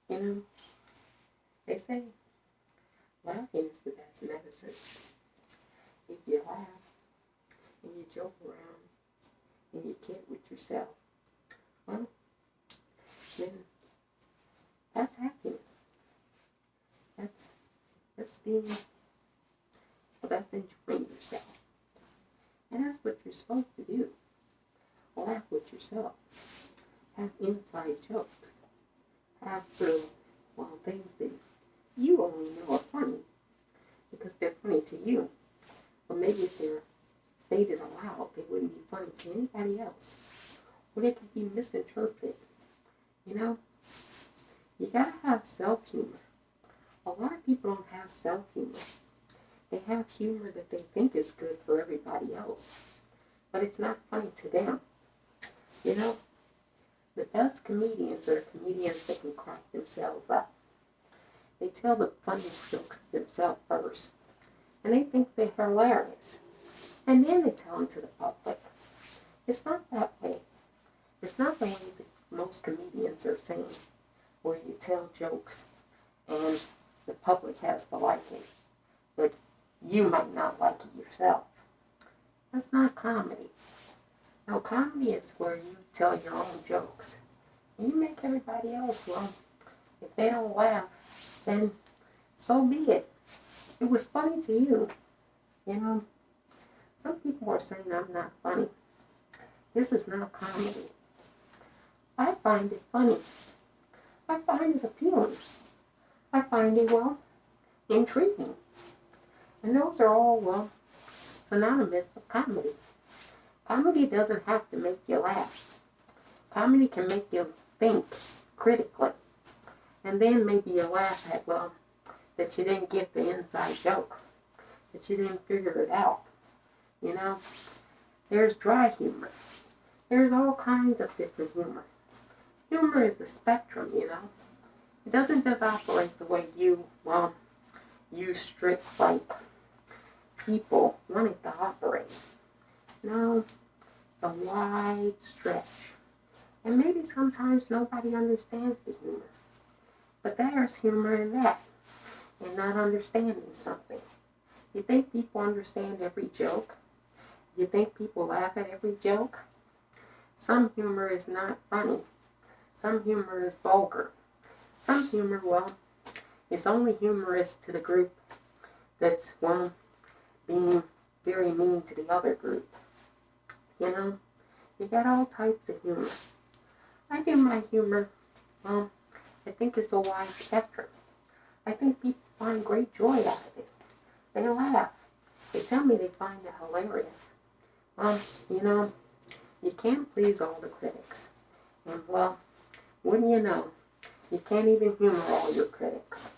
You know, they say laughing is the best medicine. If you laugh and you joke around and you kid with yourself, well, then that's happiness. That's being, well, that's enjoying yourself. And that's what you're supposed to do. Laugh with yourself. Have inside jokes. Have things that you only know are funny because they're funny to you. But maybe if they're stated aloud, they wouldn't be funny to anybody else. Or they could be misinterpreted. You know? You gotta have self-humor. A lot of people don't have self-humor. They have humor that they think is good for everybody else. But it's not funny to them. You know? The best comedians are comedians that can crack themselves up. They tell the funniest jokes themselves first. And they think they're hilarious. And then they tell them to the public. It's not that way. It's not the way that most comedians are saying, where you tell jokes and the public has to like it, but you might not like it yourself. That's not comedy. No, comedy is where you tell your own jokes. And you make everybody else, well, if they don't laugh, then so be it. It was funny to you. You know, some people are saying I'm not funny. This is not comedy. I find it funny. I find it appealing. I find it, well, intriguing. And those are all, well, synonymous of comedy. Comedy doesn't have to make you laugh. Comedy can make you think critically. And then maybe you laugh at, well, that you didn't get the inside joke. That you didn't figure it out. You know? There's dry humor. There's all kinds of different humor. Humor is a spectrum, you know? It doesn't just operate the way you strict like people want it to operate. No, it's a wide stretch. And maybe sometimes nobody understands the humor. But there's humor in that, in not understanding something. You think people understand every joke? You think people laugh at every joke? Some humor is not funny. Some humor is vulgar. Some humor, well, is only humorous to the group that's, well, being very mean to the other group. You know, you got all types of humor. I do my humor, well, I think it's a wide spectrum. I think people find great joy out of it. They laugh. They tell me they find it hilarious. Well, you know, you can't please all the critics. And, well, wouldn't you know, you can't even humor all your critics.